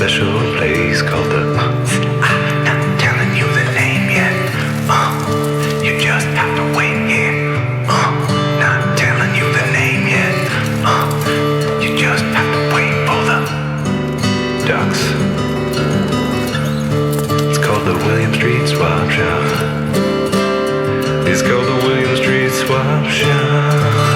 special place called the I'm not telling you the name yet. You just have to wait here. Not telling you the name yet. You just have to wait for the ducks. It's called the William Street Swap Shop. It's called the William Street Swap Shop.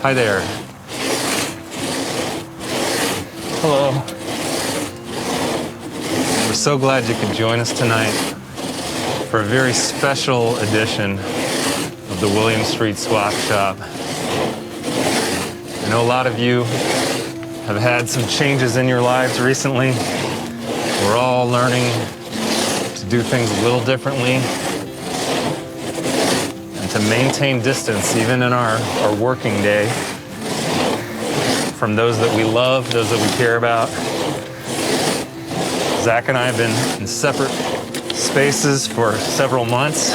Hi there. Hello. We're so glad you could join us tonight for a very special edition of the William Street Swap Shop. I know a lot of you have had some changes in your lives recently. We're all learning to do things a little differently and to maintain distance even in our working day from those that we love, those that we care about. Zach and I have been in separate spaces for several months,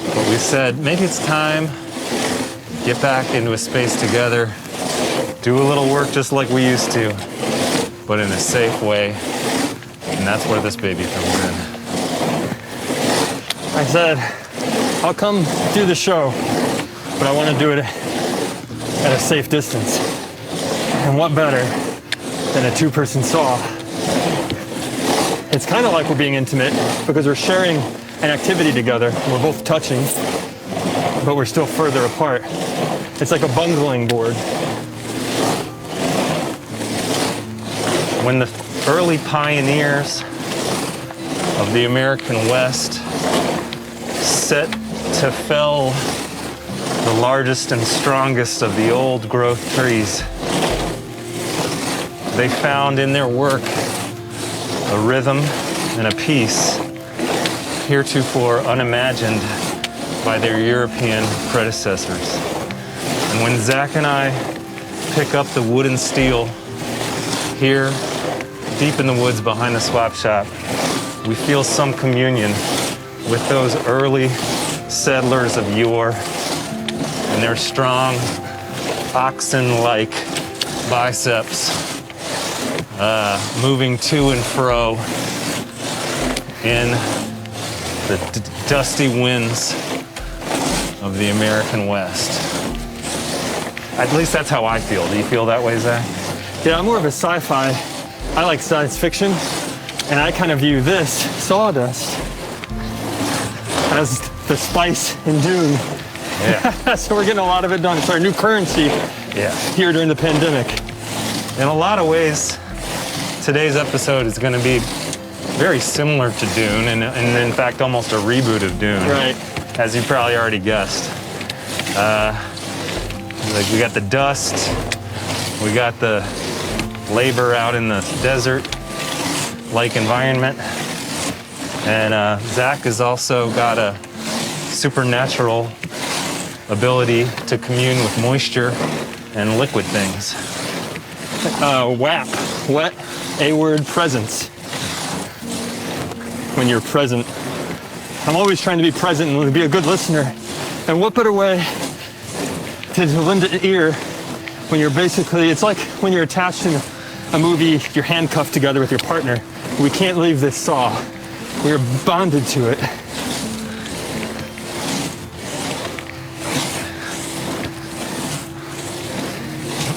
but we said maybe it's time to get back into a space together, do a little work just like we used to, but in a safe way, and that's where this baby comes in. I said, I'll come do the show, but I want to do it at a safe distance. And what better than a two-person saw? It's kind of like we're being intimate because we're sharing an activity together. We're both touching, but we're still further apart. It's like a bungling board. When the early pioneers of the American West set to fell the largest and strongest of the old growth trees, they found in their work a rhythm and a peace heretofore unimagined by their European predecessors. And when Zach and I pick up the wood and steel here, deep in the woods behind the swap shop, we feel some communion with those early settlers of yore and their strong, oxen-like biceps moving to and fro in the dusty winds of the American West. At least that's how I feel. Do you feel that way, Zach? Yeah, I'm more of a sci-fi. I like science fiction, and I kind of view this sawdust as the spice in Dune. Yeah. So we're getting a lot of it done. It's our new currency here during the pandemic. In a lot of ways, today's episode is going to be very similar to Dune, and in fact, almost a reboot of Dune. Right. As you probably already guessed. Like we got the dust, we got the labor out in the desert-like environment, and Zach has also got a supernatural ability to commune with moisture and liquid things. WAP, wet, A-word presence. When you're present. I'm always trying to be present and be a good listener. And what better way to lend an ear when you're basically, it's like when you're attached in a movie, you're handcuffed together with your partner. We can't leave this saw. We're bonded to it.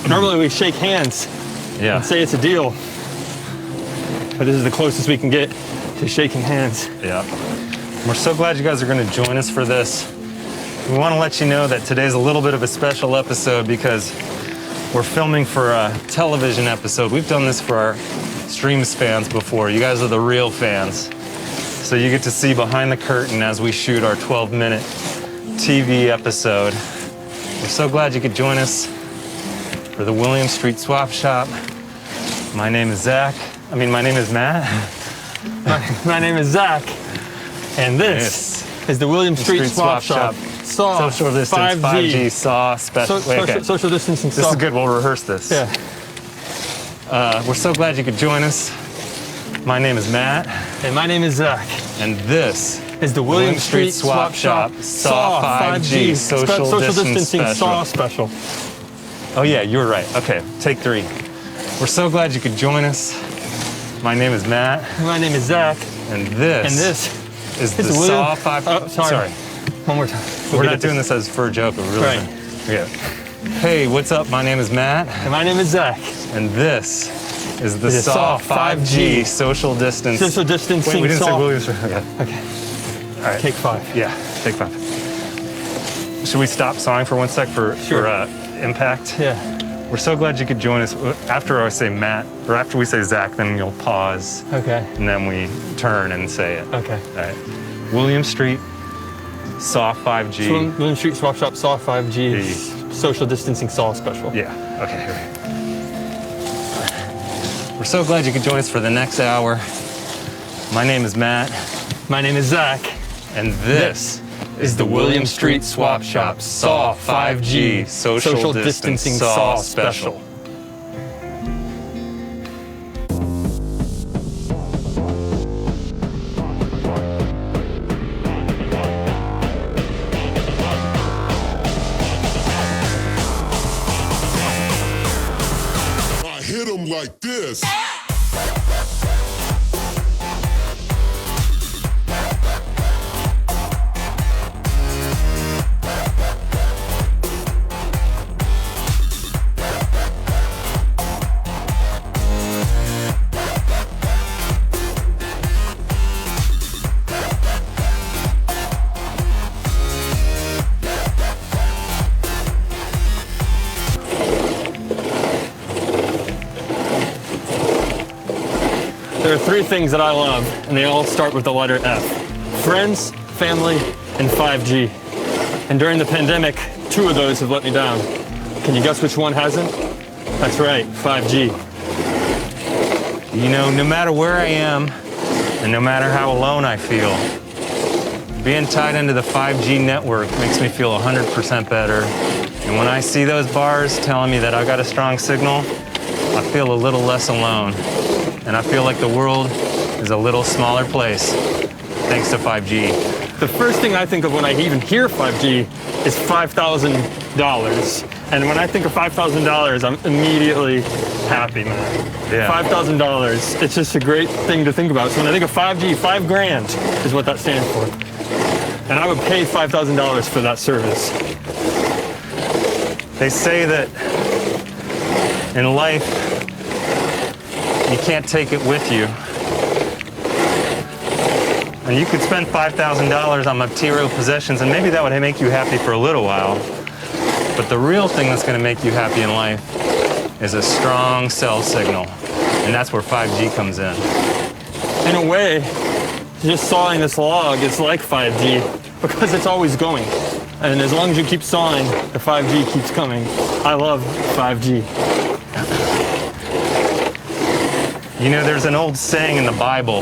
Normally we shake hands and say it's a deal. But this is the closest we can get to shaking hands. Yeah. We're so glad you guys are going to join us for this. We want to let you know that today's a little bit of a special episode because we're filming for a television episode. We've done this for our Streams fans before. You guys are the real fans. So you get to see behind the curtain as we shoot our 12-minute TV episode. We're so glad you could join us. for the William Street Swap Shop. My name is Zach. My name is Matt. My name is Zach. And this is the William Street Swap Shop. SAW Social distance 5G SAW special. Social distancing SAW. This is good. We'll rehearse this. Yeah. We're so glad you could join us. My name is Matt. And my name is Zach. And this is the William Street Swap Shop SAW 5G social distancing SAW special. Oh yeah, you were right. Okay, take 3. We're so glad you could join us. My name is Matt. And my name is Zach. And this is the SAW 5G. Oh, sorry. One more time. We're not doing this as for a joke, but really. Right. Yeah. Hey, what's up? My name is Matt. And my name is Zach. And this is the SAW 5G social distance. Social distancing. Wait, we didn't say SAW. Williams. Okay. Okay. All right. Take 5. Yeah, take 5. Should we stop sawing for 1 sec for impact? Yeah. We're so glad you could join us. After I say Matt, or after we say Zach, then you'll pause. Okay. And then we turn and say it. Okay. All right. William Street, SAW 5G. William Street Swap Shop SAW 5G. Social distancing SAW special. Yeah. Okay. We're so glad you could join us for the next hour. My name is Matt. My name is Zach. And this is the William Street Swap Shop SAW 5G social distancing SAW special. I hit him like this. There are 3 things that I love, and they all start with the letter F. Friends, family, and 5G. And during the pandemic, 2 of those have let me down. Can you guess which one hasn't? That's right, 5G. You know, no matter where I am, and no matter how alone I feel, being tied into the 5G network makes me feel 100% better. And when I see those bars telling me that I got a strong signal, I feel a little less alone. And I feel like the world is a little smaller place, thanks to 5G. The first thing I think of when I even hear 5G is $5,000. And when I think of $5,000, I'm immediately happy, man. Yeah. $5,000, it's just a great thing to think about. So when I think of 5G, 5 grand is what that stands for. And I would pay $5,000 for that service. They say that in life, you can't take it with you. And you could spend $5,000 on material possessions, and maybe that would make you happy for a little while. But the real thing that's going to make you happy in life is a strong cell signal. And that's where 5G comes in. In a way, just sawing this log is like 5G because it's always going. And as long as you keep sawing, the 5G keeps coming. I love 5G. You know, there's an old saying in the Bible.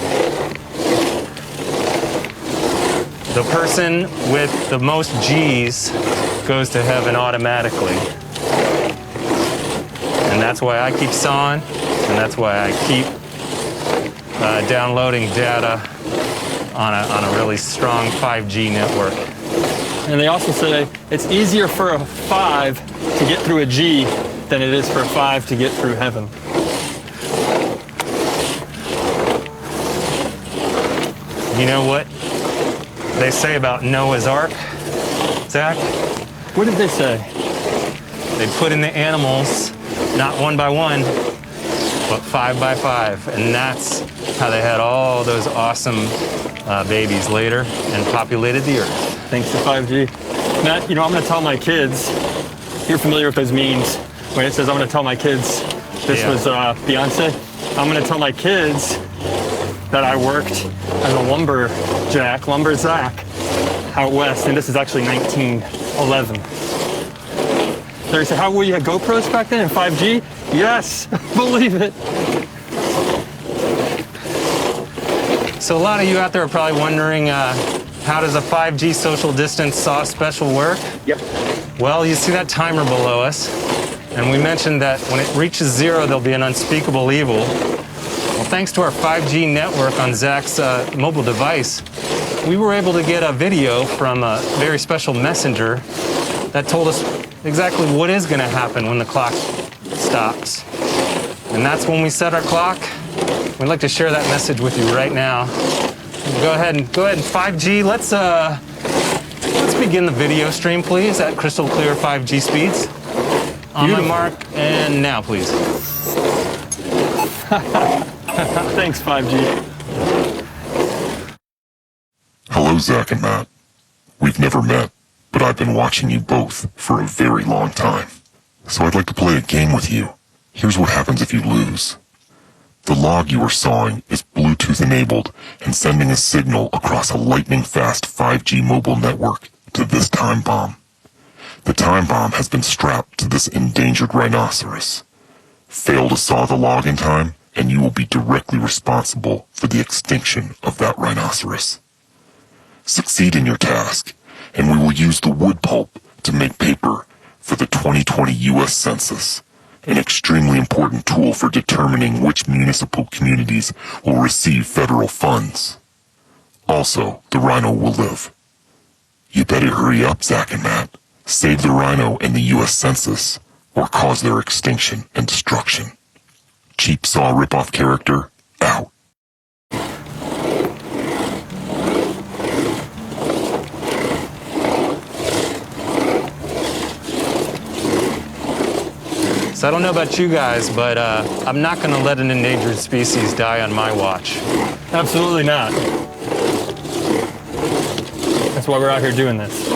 The person with the most G's goes to heaven automatically. And that's why I keep sawing, and that's why I keep downloading data on a really strong 5G network. And they also say it's easier for a 5 to get through a G than it is for a 5 to get through heaven. You know what they say about Noah's Ark, Zach? What did they say? They put in the animals, not 1 by 1, but 5 by 5. And that's how they had all those awesome babies later and populated the earth. Thanks to 5G. Matt, you know, I'm going to tell my kids, you're familiar with those memes, when it says I'm going to tell my kids this was Beyonce. I'm going to tell my kids that I worked as a lumberjack out west, and this is actually 1911. there. You say, how were you at GoPros back then in 5G? Yes, believe it. So a lot of you out there are probably wondering, how does a 5G social distance SAW special work? Yep. Well, you see that timer below us, and we mentioned that when it reaches 0, there'll be an unspeakable evil. Well, thanks to our 5G network on Zach's mobile device, we were able to get a video from a very special messenger that told us exactly what is going to happen when the clock stops. And that's when we set our clock. We'd like to share that message with you right now. Go ahead and 5G. Let's begin the video stream, please, at crystal clear 5G speeds. On my mark, and now, please. Thanks, 5G. Hello, Zach and Matt. We've never met, but I've been watching you both for a very long time. So I'd like to play a game with you. Here's what happens if you lose. The log you are sawing is Bluetooth enabled and sending a signal across a lightning-fast 5G mobile network to this time bomb. The time bomb has been strapped to this endangered rhinoceros. Fail to saw the log in time, and you will be directly responsible for the extinction of that rhinoceros. Succeed in your task, and we will use the wood pulp to make paper for the 2020 U.S. Census, an extremely important tool for determining which municipal communities will receive federal funds. Also, the rhino will live. You better hurry up, Zach and Matt. Save the rhino and the U.S. Census, or cause their extinction and destruction. Cheap saw ripoff character, out. So I don't know about you guys, but I'm not going to let an endangered species die on my watch. Absolutely not. That's why we're out here doing this.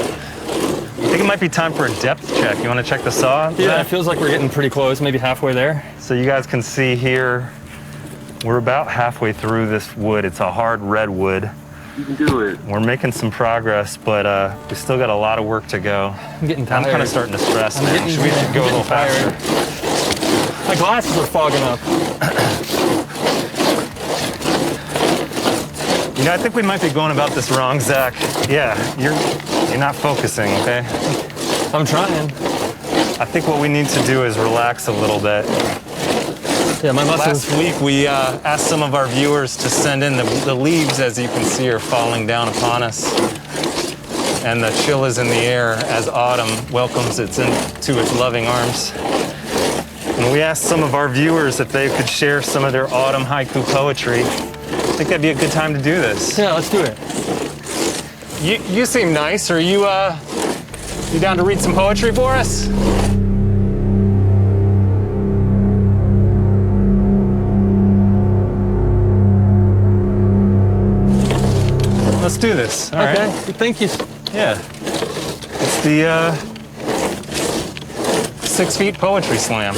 I think it might be time for a depth check. You want to check the saw? Yeah, it feels like we're getting pretty close, maybe halfway there. So you guys can see here, we're about halfway through this wood. It's a hard redwood. You can do it. We're making some progress, but we still got a lot of work to go. I'm getting tired. I'm kind of starting to stress now. Should we go a little faster? My glasses are fogging up. You know, I think we might be going about this wrong, Zach. Yeah, you're not focusing, okay? I'm trying. I think what we need to do is relax a little bit. Yeah, my muscles. Last week, we asked some of our viewers to send in the leaves, as you can see, are falling down upon us. And the chill is in the air as autumn welcomes it into its loving arms. And we asked some of our viewers if they could share some of their autumn haiku poetry. I think that'd be a good time to do this. Yeah, let's do it. You seem nice. Are you down to read some poetry for us? Let's do this. All okay. right. Thank you. Yeah. It's the 6 Feet Poetry Slam.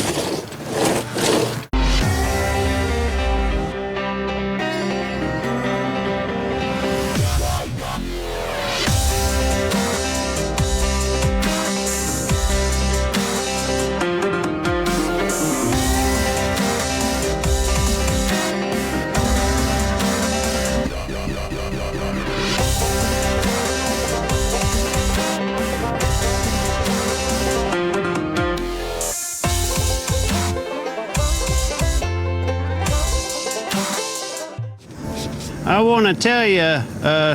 I want to tell you,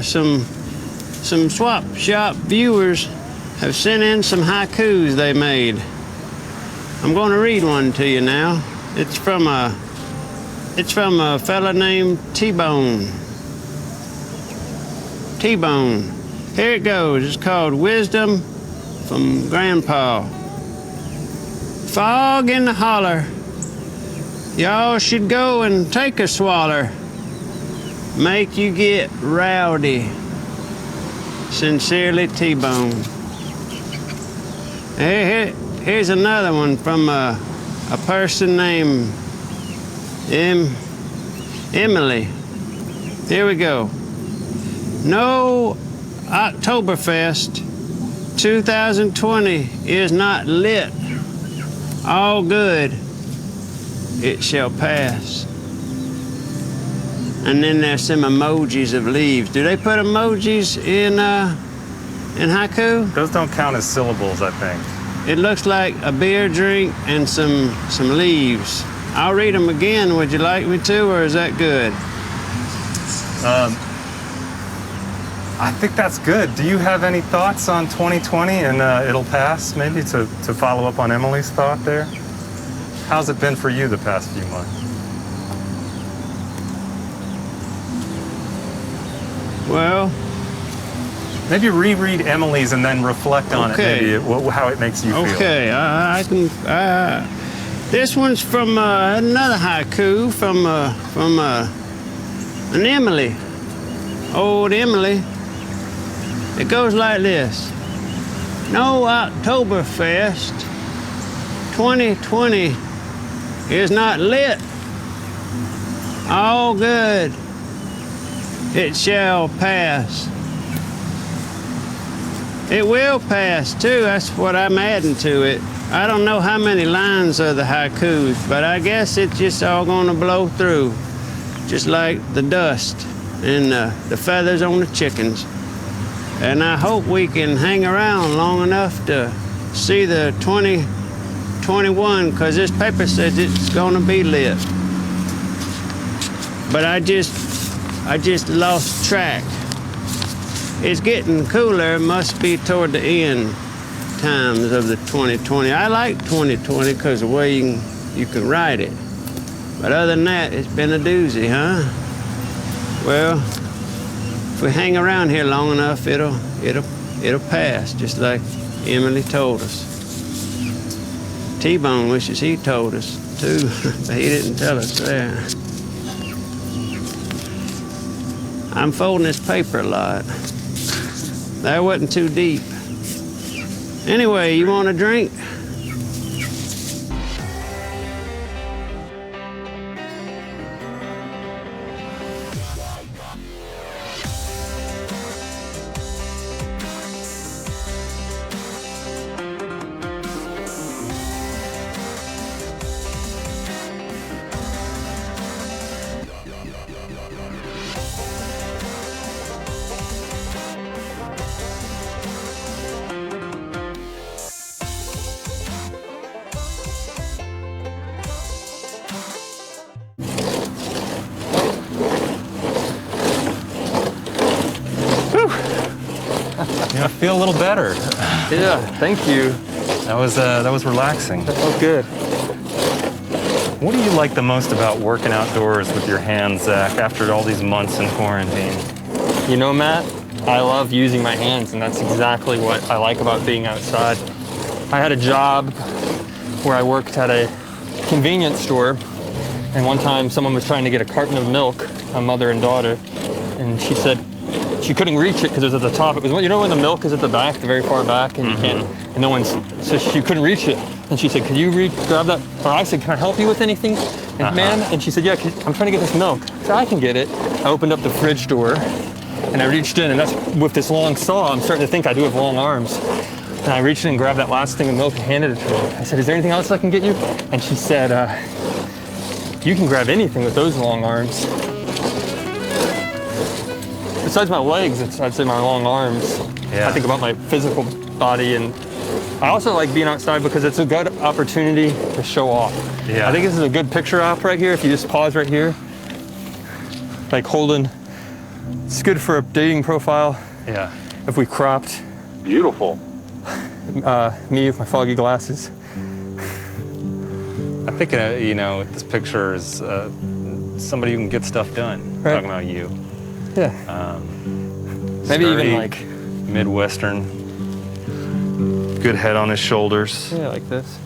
some swap shop viewers have sent in some haikus they made. I'm going to read one to you now. It's from a fella named T-Bone. T-Bone. Here it goes. It's called Wisdom from Grandpa. Fog in the holler. Y'all should go and take a swaller. Make you get rowdy. Sincerely, T-Bone. Here's another one from a person named Emily. Here we go. No Oktoberfest 2020 is not lit all good, it shall pass. And then there's some emojis of leaves. Do they put emojis in haiku? Those don't count as syllables, I think. It looks like a beer drink and some leaves. I'll read them again. Would you like me to, or is that good? I think that's good. Do you have any thoughts on 2020 and it'll pass, maybe, to follow up on Emily's thought there? How's it been for you the past few months? Well, maybe reread Emily's and then reflect on it, maybe how it makes you feel. Okay, I can. This one's from another haiku from an Emily, old Emily. It goes like this: No Oktoberfest 2020 is not lit. All good, it shall pass. It will pass too, that's what I'm adding to it. I don't know how many lines of the haikus, but I guess it's just all gonna blow through, just like the dust and the feathers on the chickens. And I hope we can hang around long enough to see the 2021, because this paper says it's gonna be lit. But I just lost track. It's getting cooler, must be toward the end times of the 2020. I like 2020 because the way you can write it. But other than that, it's been a doozy, huh? Well, if we hang around here long enough, it'll pass, just like Emily told us. T-Bone wishes he told us too, but he didn't tell us there. I'm folding this paper a lot. That wasn't too deep. Anyway, you want a drink? I feel a little better. Yeah, thank you. That was relaxing. That felt good. What do you like the most about working outdoors with your hands, Zach, after all these months in quarantine? You know, Matt, I love using my hands, and that's exactly what I like about being outside. I had a job where I worked at a convenience store, and one time someone was trying to get a carton of milk, a mother and daughter, and she said she couldn't reach it because it was at the top. It was, you know, when the milk is at the back, the very far back, and you can't, and no one's, so she couldn't reach it. And she said, could you grab that? Or I said, can I help you with anything, ma'am? And she said, yeah, I'm trying to get this milk. So I can get it. I opened up the fridge door, and I reached in, and that's with this long saw. I'm starting to think I do have long arms. And I reached in and grabbed that last thing of milk and handed it to her. I said, is there anything else I can get you? And she said, you can grab anything with those long arms. Besides my legs, I'd say my long arms. Yeah. I think about my physical body, and I also like being outside because it's a good opportunity to show off. Yeah. I think this is a good picture op right here. If you just pause right here, like holding, it's good for a dating profile. Yeah. If we cropped. Beautiful. Me with my foggy glasses. I think, you know, this picture is somebody who can get stuff done. Right. Talking about you. Yeah. Maybe Sturdy, even like Midwestern, good head on his shoulders. yeah, like this.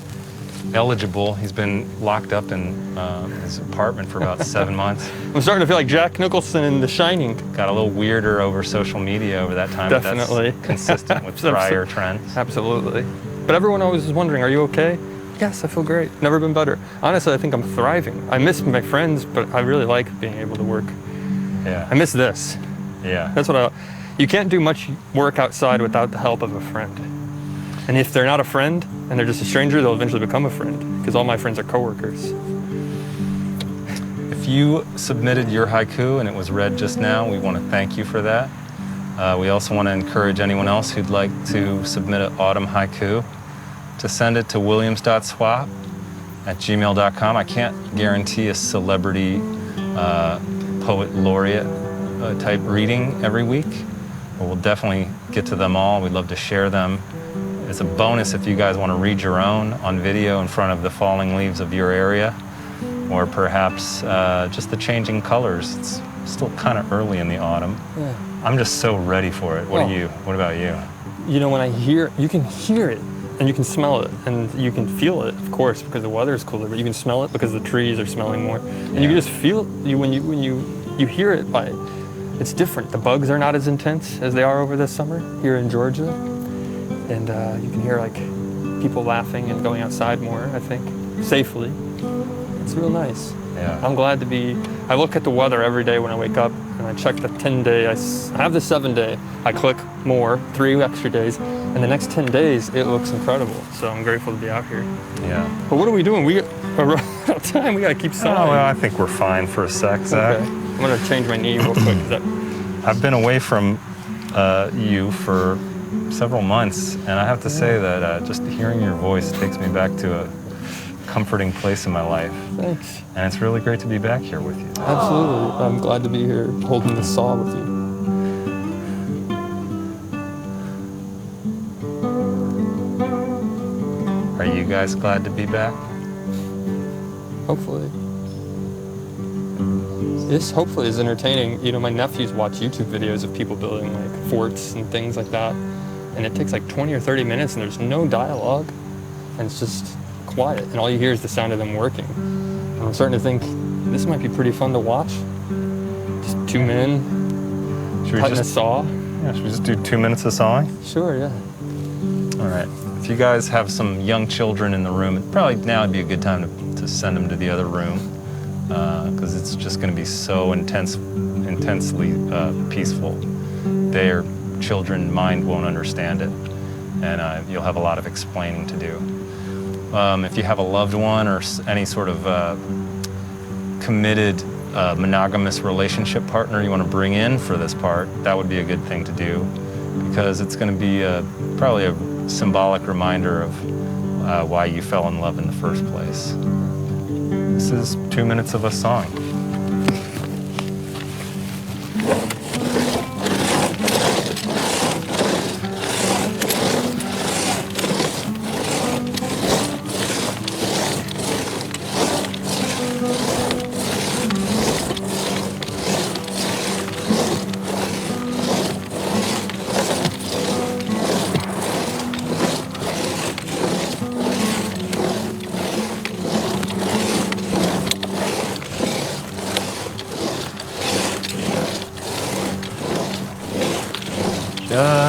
Eligible. He's been locked up in his apartment for about 7 months. I'm starting to feel like Jack Nicholson in The Shining. Got a little weirder over social media over that time. but Definitely. That's consistent with prior trends. Absolutely. But everyone always is wondering, are you okay? Yes, I feel great. Never been better. Honestly, I think I'm thriving. I miss my friends, but I really like being able to work. Yeah. I miss this. Yeah. That's what you can't do much work outside without the help of a friend. And if they're not a friend and they're just a stranger, they'll eventually become a friend, because all my friends are coworkers. If you submitted your haiku and it was read just now, we want to thank you for that. We also want to encourage anyone else who'd like to submit an autumn haiku to send it to williams.swap@gmail.com. I can't guarantee a celebrity poet laureate type reading every week, but we'll definitely get to them all. We'd love to share them. It's a bonus if you guys want to read your own on video in front of the falling leaves of your area, or perhaps just the changing colors. It's still kind of early in the autumn. Yeah. I'm just so ready for it. What about you? You know, when I hear, you can hear it and you can smell it and you can feel it, of course, because the weather is cooler, but you can smell it because the trees are smelling more. And you can just feel when you hear it it's different. The bugs are not as intense as they are over this summer here in Georgia. And you can hear like people laughing and going outside more, I think, safely. It's real nice. Yeah. I'm glad to be, I look at the weather every day when I wake up and I check the 10-day, I have the 7-day, I click more, 3 extra days, and the next 10 days, it looks incredible. So I'm grateful to be out here. Yeah. But what are we doing? We're out of time, we gotta keep sawing. Oh, well, I think we're fine for a sec, Zach. Okay. I'm gonna change my knee real quick. I've been away from you for several months, and I have to say that just hearing your voice takes me back to a comforting place in my life. Thanks. And it's really great to be back here with you. Absolutely. I'm glad to be here holding this saw with you. Are you guys glad to be back? Hopefully. This hopefully is entertaining. You know, my nephews watch YouTube videos of people building like forts and things like that. And it takes like 20 or 30 minutes and there's no dialogue. And it's just quiet. And all you hear is the sound of them working. And I'm starting to think this might be pretty fun to watch. Just 2 men cutting a saw. Yeah, should we just do 2 minutes of sawing? Sure, yeah. All right. If you guys have some young children in the room, probably now would be a good time to send them to the other room, because it's just going to be so intensely peaceful. Their children's mind won't understand it, and you'll have a lot of explaining to do. If you have a loved one or any sort of committed monogamous relationship partner you want to bring in for this part, that would be a good thing to do, because it's going to be probably a symbolic reminder of why you fell in love in the first place. This is 2 minutes of us sawing.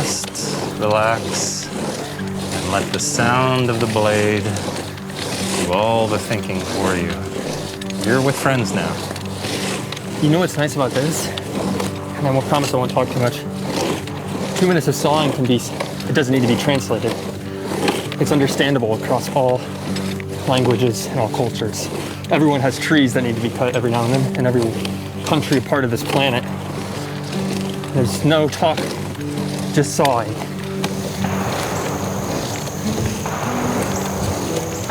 Just relax and let the sound of the blade do all the thinking for you. You're with friends now. You know what's nice about this? And I will promise I won't talk too much. 2 minutes of sawing can be, it doesn't need to be translated. It's understandable across all languages and all cultures. Everyone has trees that need to be cut every now and then in every country part of this planet. There's no talk, just sawing.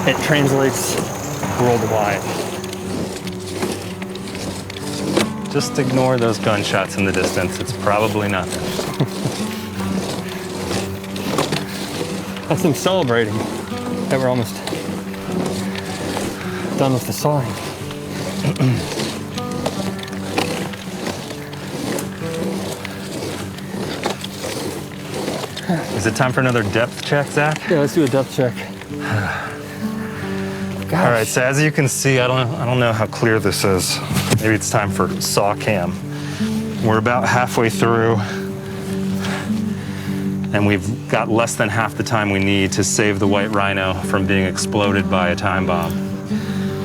It translates worldwide. Just ignore those gunshots in the distance. It's probably nothing. That's them celebrating that we're almost done with the sawing. Is it time for another depth check, Zach? Yeah, let's do a depth check. Gosh. All right, so as you can see, I don't know how clear this is. Maybe it's time for saw cam. We're about halfway through, and we've got less than half the time we need to save the white rhino from being exploded by a time bomb.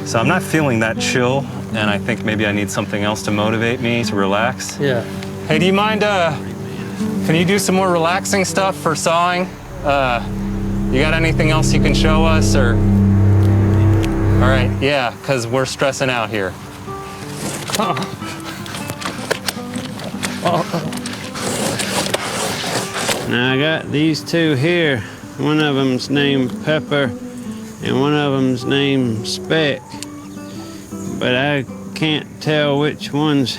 So I'm not feeling that chill, and I think maybe I need something else to motivate me to relax. Yeah. Hey, do you mind, can you do some more relaxing stuff for sawing? You got anything else you can show us, or? All right, yeah, because we're stressing out here. Now I got these two here. One of them's named Pepper and one of them's named Speck. But I can't tell which ones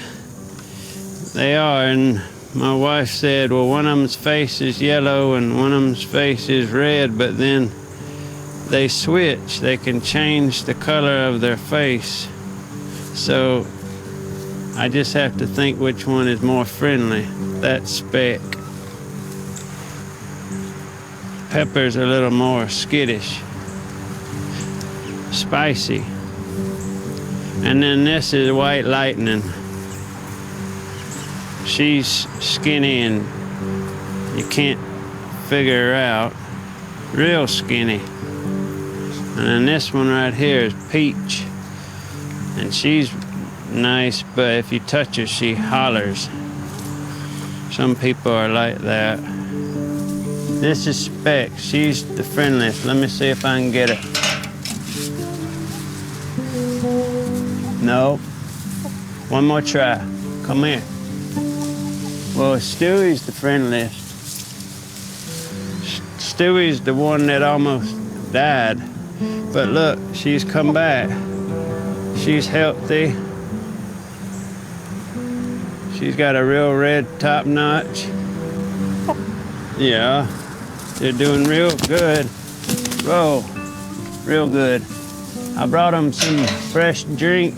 they are. And my wife said, well, one of them's face is yellow and one of them's face is red, but then they switch. They can change the color of their face. So I just have to think which one is more friendly. That's Speck. Pepper's a little more skittish, spicy. And then this is White Lightning. She's skinny and you can't figure her out. Real skinny. And then this one right here is Peach. And she's nice, but if you touch her, she hollers. Some people are like that. This is Speck. She's the friendliest. Let me see if I can get her. No. One more try. Come here. Well, Stewie's the friendliest. Stewie's the one that almost died. But look, she's come back. She's healthy. She's got a real red top notch. Yeah, they're doing real good. Whoa, real good. I brought them some fresh drink.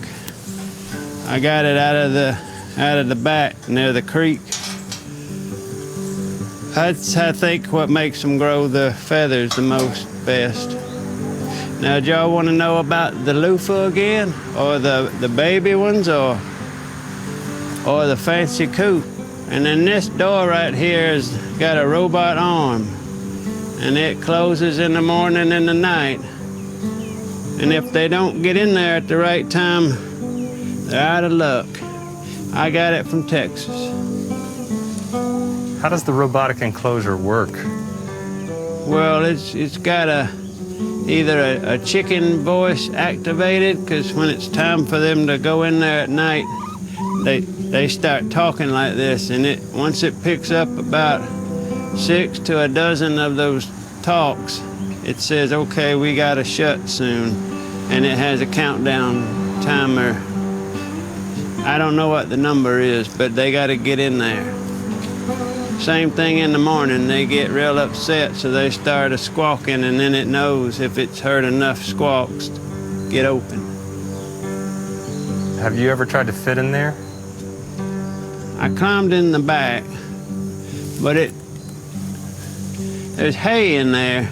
I got it out of the back near the creek. That's, I think, what makes them grow the feathers the most best. Now, do y'all want to know about the loofah again, or the baby ones, or the fancy coot? And then this door right here has got a robot arm, and it closes in the morning and the night. And if they don't get in there at the right time, they're out of luck. I got it from Texas. How does the robotic enclosure work? Well, it's got either a chicken voice activated, because when it's time for them to go in there at night, they start talking like this, and once it picks up about 6 to a dozen of those talks, it says, okay, we gotta shut soon. And it has a countdown timer. I don't know what the number is, but they gotta get in there. Same thing in the morning, they get real upset, so they start a squawking, and then it knows if it's heard enough squawks to get open. Have you ever tried to fit in there? I climbed in the back, but there's hay in there,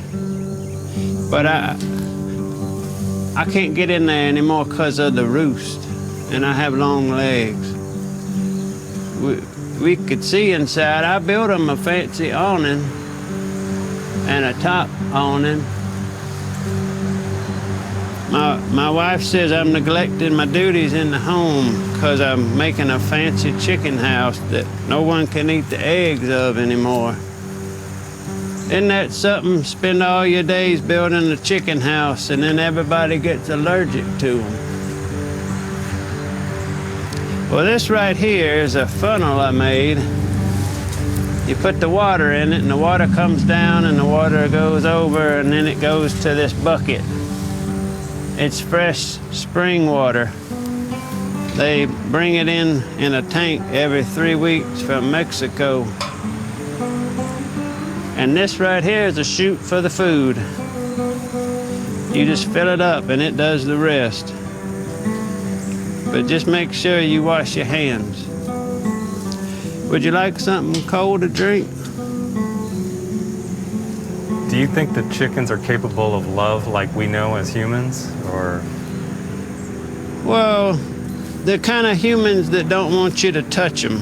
but I can't get in there anymore because of the roost, and I have long legs. We could see inside. I built them a fancy awning and a top awning. My wife says I'm neglecting my duties in the home because I'm making a fancy chicken house that no one can eat the eggs of anymore. Isn't that something? Spend all your days building a chicken house and then everybody gets allergic to them. Well, this right here is a funnel I made. You put the water in it and the water comes down and the water goes over and then it goes to this bucket. It's fresh spring water. They bring it in a tank every 3 weeks from Mexico. And this right here is a chute for the food. You just fill it up and it does the rest. But just make sure you wash your hands. Would you like something cold to drink? Do you think that chickens are capable of love like we know as humans, or? Well, they're kind of humans that don't want you to touch them.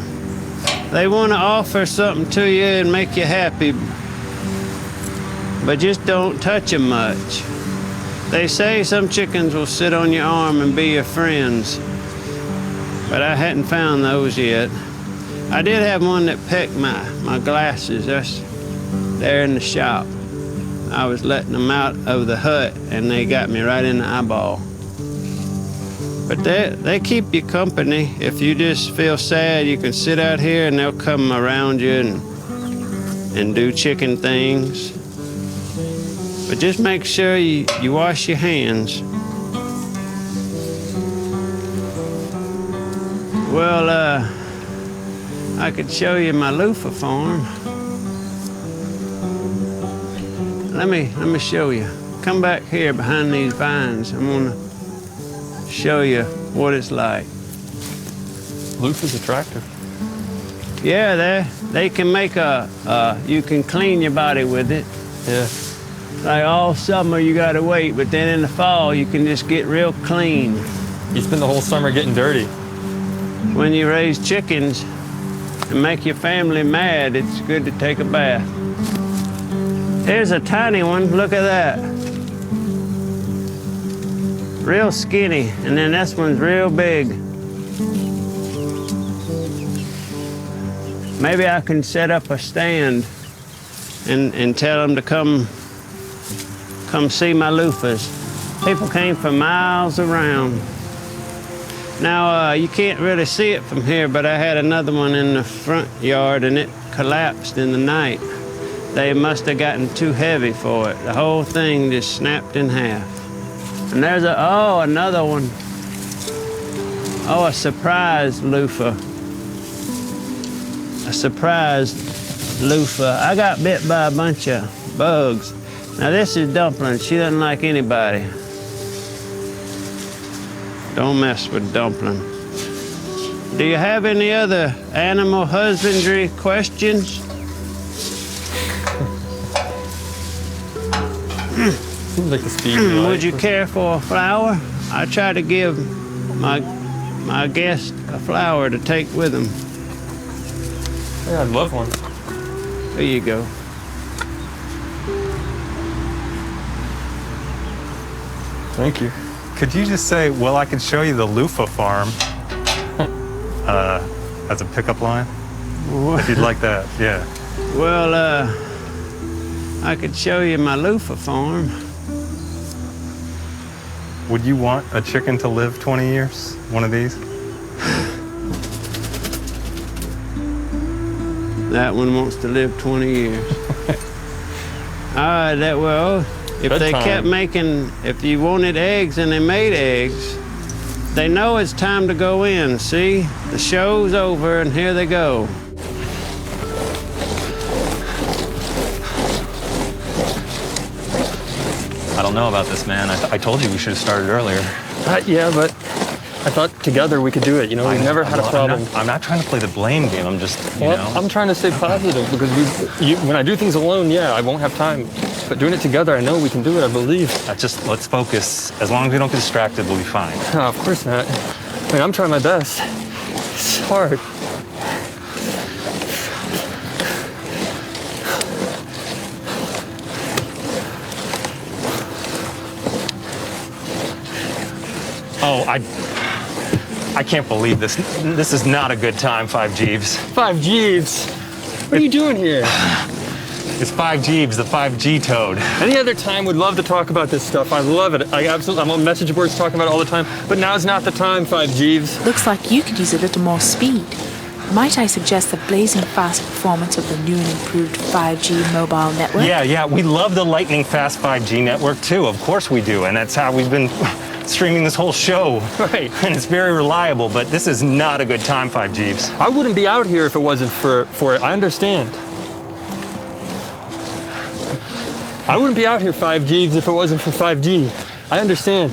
They want to offer something to you and make you happy, but just don't touch them much. They say some chickens will sit on your arm and be your friends, but I hadn't found those yet. I did have one that pecked my glasses. They're in the shop. I was letting them out of the hut, and they got me right in the eyeball. But they keep you company. If you just feel sad, you can sit out here, and they'll come around you and do chicken things. But just make sure you wash your hands. Well, I could show you my loofah farm. Let me show you. Come back here behind these vines. I'm gonna show you what it's like. Loofah's attractive. Yeah, they can make you can clean your body with it. Yeah. Like all summer you gotta wait, but then in the fall you can just get real clean. You spend the whole summer getting dirty. When you raise chickens and make your family mad, it's good to take a bath. Here's a tiny one, look at that. Real skinny, and then this one's real big. Maybe I can set up a stand and tell them to come see my loofahs. People came from miles around. Now, you can't really see it from here, but I had another one in the front yard, and it collapsed in the night. They must have gotten too heavy for it. The whole thing just snapped in half. And there's another one. Oh, a surprise loofah. A surprise loofah. I got bit by a bunch of bugs. Now this is Dumpling. She doesn't like anybody. Don't mess with Dumpling. Do you have any other animal husbandry questions? Seems like the speed you like. Would you care for a flower? I try to give my guest a flower to take with them. Yeah, I'd love one. Here you go. Thank you. Could you just say, well, I could show you the loofah farm as a pickup line? If you'd like that, yeah. Well, I could show you my loofah farm. Would you want a chicken to live 20 years? One of these? That one wants to live 20 years. All right, if they kept making, if you wanted eggs and they made eggs, they know it's time to go in. See, the show's over and here they go. I don't know about this, man. I told you we should have started earlier. Yeah, but I thought together we could do it. You know, we've never had a problem. I'm not trying to play the blame game. I'm just, you know. I'm trying to stay positive because when I do things alone, yeah, I won't have time. But doing it together, I know we can do it, I believe. Just let's focus. As long as we don't get distracted, we'll be fine. No, of course not. I mean, I'm trying my best. It's hard. Oh, I can't believe this. This is not a good time, 5 Jeeves. 5 Jeeves? What are you doing here? It's 5 Jeeves, the 5G toad. Any other time, would love to talk about this stuff. I love it. I'm on message boards talking about it all the time. But now's not the time, 5 Jeeves. Looks like you could use a little more speed. Might I suggest the blazing fast performance of the new and improved 5G mobile network? Yeah, we love the lightning fast 5G network too. Of course we do, and that's how we've been streaming this whole show. Right. And it's very reliable, but this is not a good time, 5 Jeeves. I wouldn't be out here if it wasn't for it. I understand. I wouldn't be out here, 5 Jeeves, if it wasn't for 5G. I understand.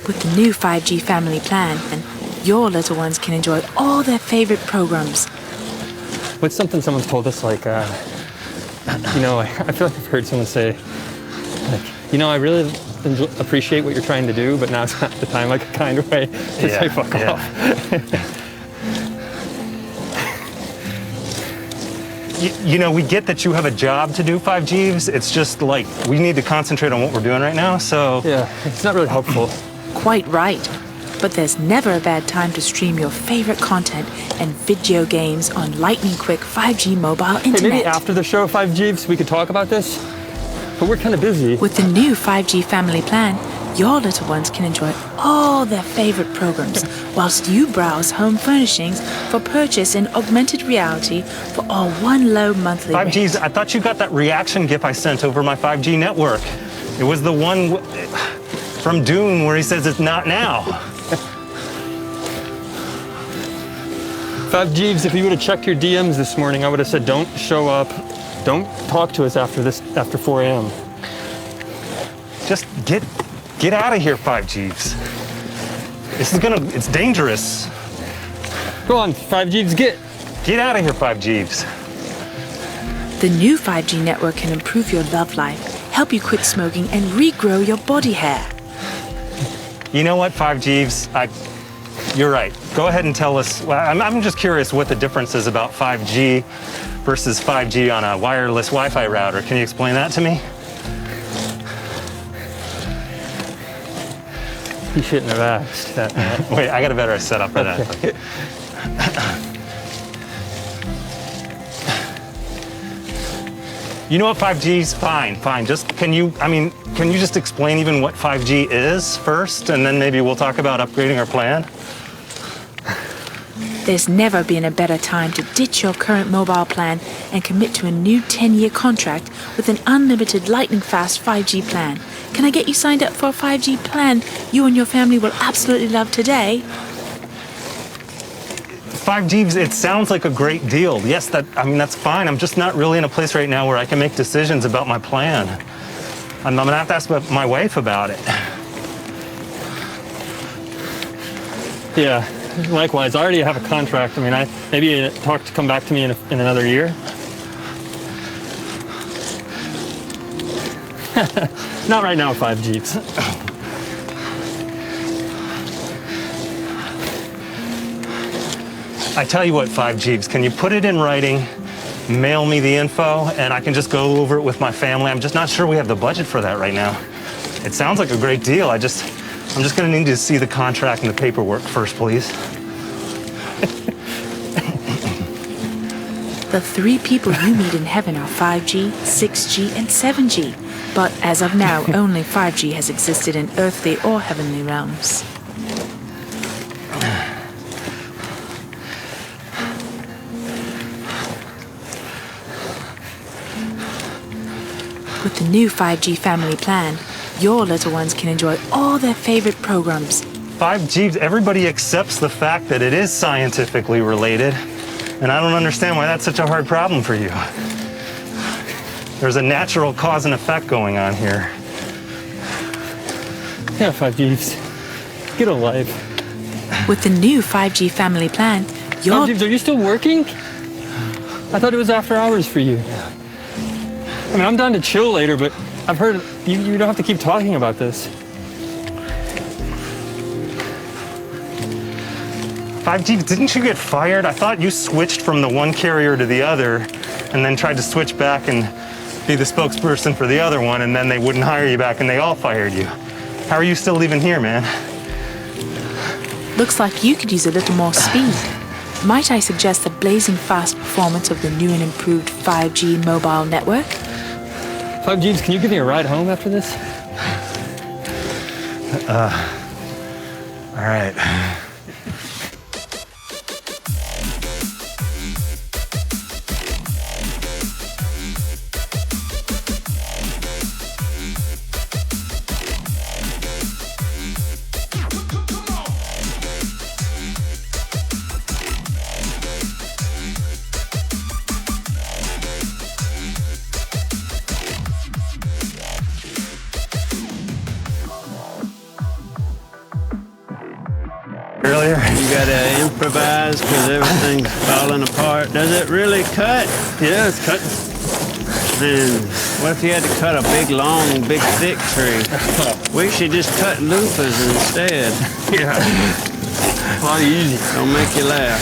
With the new 5G family plan, and your little ones can enjoy all their favorite programs. What's something someone's told us, like, I feel like I've heard someone say, like, I really appreciate what you're trying to do, but now's not the time, like a kind of way to say fuck off. We get that you have a job to do, 5 Jeeves. It's just like, we need to concentrate on what we're doing right now, so. Yeah, it's not really helpful. Quite right. But there's never a bad time to stream your favorite content and video games on lightning-quick 5G mobile internet. Hey, maybe after the show, 5 Jeeves, we could talk about this. But we're kind of busy. With the new 5G family plan, your little ones can enjoy all their favorite programs whilst you browse home furnishings for purchase in augmented reality for all one low monthly rate. 5G's, I thought you got that reaction GIF I sent over my 5G network. It was the one from Dune where he says it's not now. 5 Jeeves, if you would have checked your DMs this morning, I would have said, don't show up. Don't talk to us after 4 a.m. Just get out of here, 5 Jeeves. It's dangerous. Go on, 5 Jeeves, get Get out of here, 5 Jeeves. The new 5G network can improve your love life, help you quit smoking, and regrow your body hair. You know what, 5 Jeeves? You're right. Go ahead and tell us. Well, I'm just curious what the difference is about 5G versus 5G on a wireless Wi-Fi router. Can you explain that to me? You shouldn't have asked that, man. Wait, I got a better setup for that. You know what, 5G's fine. Just can you just explain even what 5G is first, and then maybe we'll talk about upgrading our plan? There's never been a better time to ditch your current mobile plan and commit to a new 10-year contract with an unlimited lightning-fast 5G plan. Can I get you signed up for a 5G plan you and your family will absolutely love today? 5G, it sounds like a great deal. Yes, that's fine. I'm just not really in a place right now where I can make decisions about my plan. I'm gonna have to ask my wife about it. Yeah, likewise. I already have a contract. Maybe talk to come back to me in another year. Not right now, 5 Jeeps. I tell you what, 5 Jeeves, can you put it in writing, mail me the info, and I can just go over it with my family? I'm just not sure we have the budget for that right now. It sounds like a great deal. I'm just gonna need to see the contract and the paperwork first, please. The 3 people you meet in heaven are 5G, 6G, and 7G. But as of now, only 5G has existed in earthly or heavenly realms. With the new 5G family plan, your little ones can enjoy all their favorite programs. 5 Jeeves, everybody accepts the fact that it is scientifically related, and I don't understand why that's such a hard problem for you. There's a natural cause and effect going on here. Yeah, 5 Jeeves. Get a life. With the new 5G family plan, 5 Jeeves, are you still working? I thought it was after hours for you. I'm down to chill later, but I've heard you don't have to keep talking about this. 5 Jeeves, didn't you get fired? I thought you switched from the one carrier to the other and then tried to switch back and be the spokesperson for the other one, and then they wouldn't hire you back and they all fired you. How are you still even here, man? Looks like you could use a little more speed. Might I suggest the blazing fast performance of the new and improved 5G mobile network? 5 Jeeves, can you give me a ride home after this? All right. Earlier? You gotta improvise because everything's falling apart. Does it really cut? Yeah, it's cutting. Man, what if you had to cut a big, long, big, thick tree? We should just cut loofahs instead. Yeah. A lot easy. Don't make you laugh.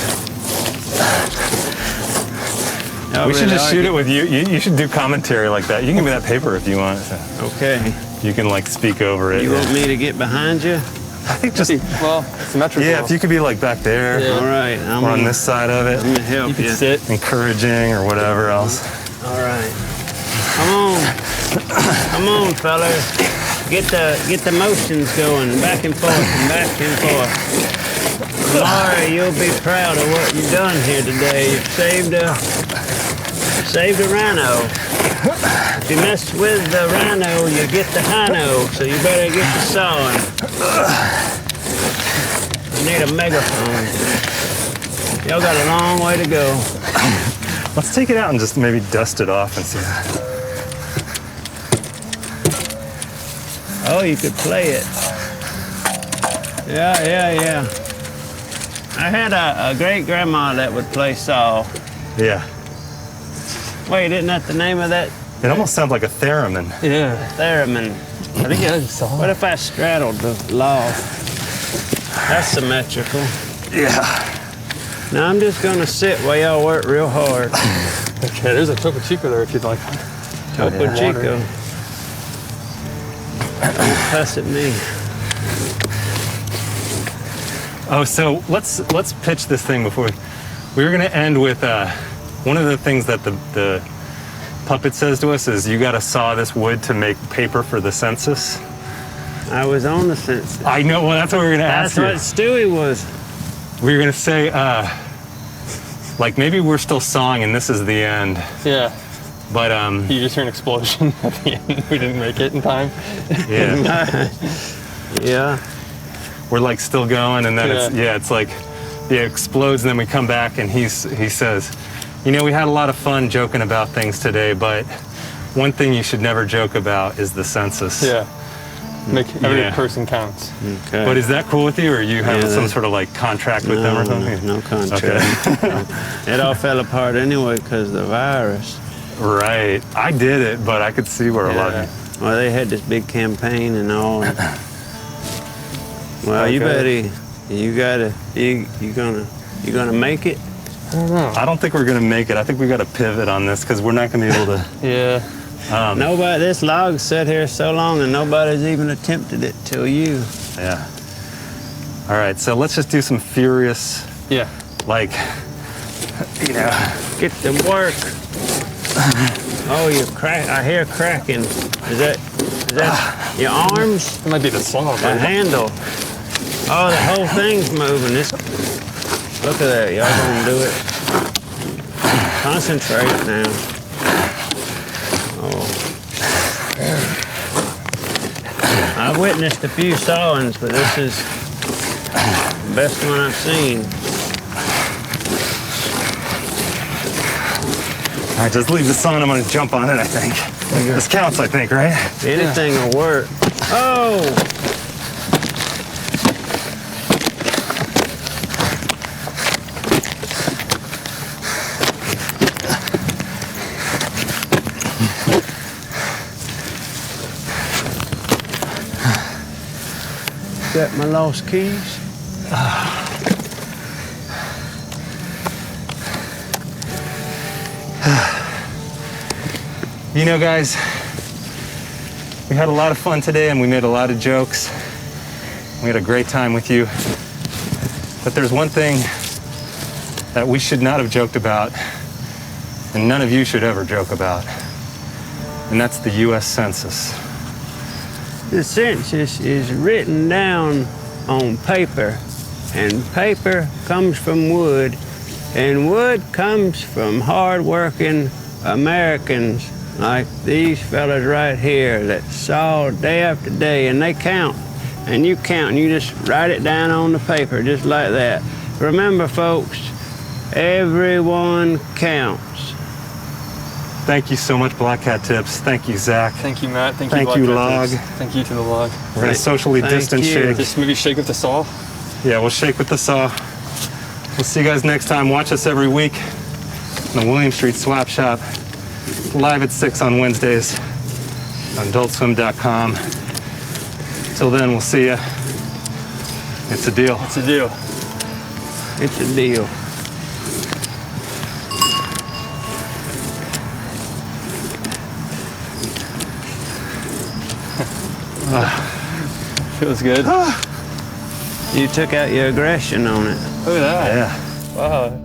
We should just shoot it with you. You should do commentary like that. You can give me that paper if you want. Okay. You can speak over it. You want me to get behind you? I think just, Well, symmetrical. yeah, if you could be like back there Yeah. All right, I'm or on gonna, this side of it, I'm gonna help You you. can sit. encouraging or whatever else. All right. Come on, fellas. Get the motions going, back and forth and back and forth. Laura, you'll be proud of what you've done here today. You've saved a rhino. If you mess with the rhino, you get the hino, so you better get the sawing. I need a megaphone. Y'all got a long way to go. Let's take it out and just maybe dust it off and see. Oh, you could play it. Yeah. I had a great-grandma that would play saw. Yeah. Wait, isn't that the name of that It almost sounds like a theremin. Yeah. theremin? I think I saw. What if I straddled the law? That's symmetrical. Yeah. Now I'm just gonna sit while y'all work real hard. Okay, there's a Topo Chico there if you'd like. Topo Yeah. Chico. Don't cuss at me. Oh, so let's pitch this thing before we were gonna end with one of the things that the puppet says to us is you gotta saw this wood to make paper for the census. I was on the census. I know. Well, that's what we were gonna That's ask what you. Stewie was. We were gonna say like maybe we're still sawing and this is the end, Yeah. but You just hear an explosion at the end. We didn't make it in time. yeah, Yeah. we're like still going and then it's like it explodes and then we come back and he says, you know, we had a lot of fun joking about things today, but one thing you should never joke about is the census. Yeah. Make every Yeah. person counts. Okay. But is that cool with you, or you have Yeah, some that- sort of like contract with them or something? No contract. No. It all fell apart anyway because of the virus. Right. I did it, but I could see where a lot of you. Well, they had this big campaign and all. Well, you Okay. better, you gonna make it? I don't know. I don't think we're gonna make it. I think we got to pivot on this because we're not gonna be able to. Yeah. Nobody, this log sat here so long and nobody's even attempted it till you. Yeah. All right. So let's just do some furious, Yeah. like, you know. Get to work. Oh, I hear cracking. Is that your arms? It might be the saw. The but- handle. Oh, the whole thing's moving. Look at that. Y'all gonna do it. Concentrate now. Oh. I've witnessed a few sawings, but this is the best one I've seen. All right, just leave the sun. I'm gonna jump on it. I think this counts. I think, right? Anything will work. Oh! Got my lost keys. You know, guys, we had a lot of fun today and we made a lot of jokes. We had a great time with you. But there's one thing that we should not have joked about, and none of you should ever joke about, and that's the U.S. Census. The census is written down on paper, and paper comes from wood, and wood comes from hard-working Americans like these fellas right here that saw day after day, and they count, and you count, and you just write it down on the paper just like that. Remember, folks, everyone counts. Thank you so much, Black Cat Tips. Thank you, Zach. Thank you, Matt. Thank Thank you, you, Black Cat Log. Tips. Thank you to the log. We're gonna socially Thank distance you. shake. Just maybe shake with the saw. Yeah, we'll shake with the saw. We'll see you guys next time. Watch us every week in the William Street Swap Shop. Live at 6 on Wednesdays on adultswim.com. Till then, we'll see ya. It's a deal. It's a deal. It's a deal. Feels good. You took out your aggression on it. Look at that. Yeah. Wow.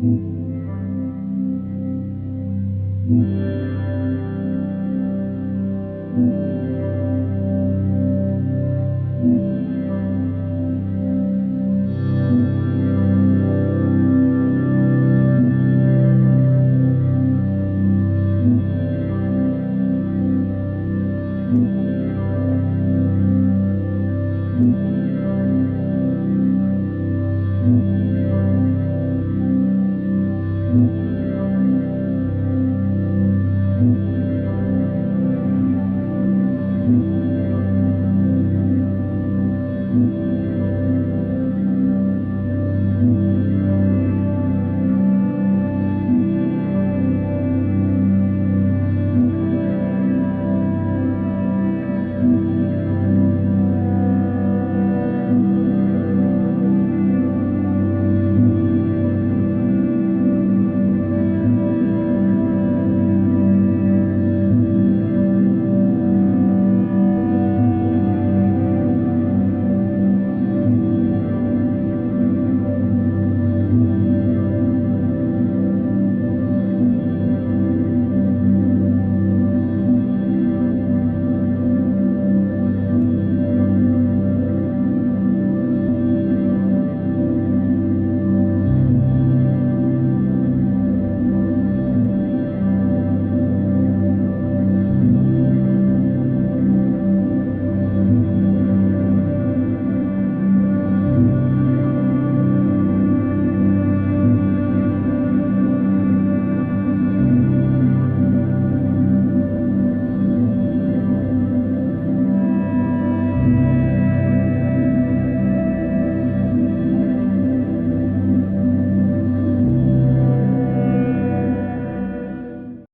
Mm-hmm.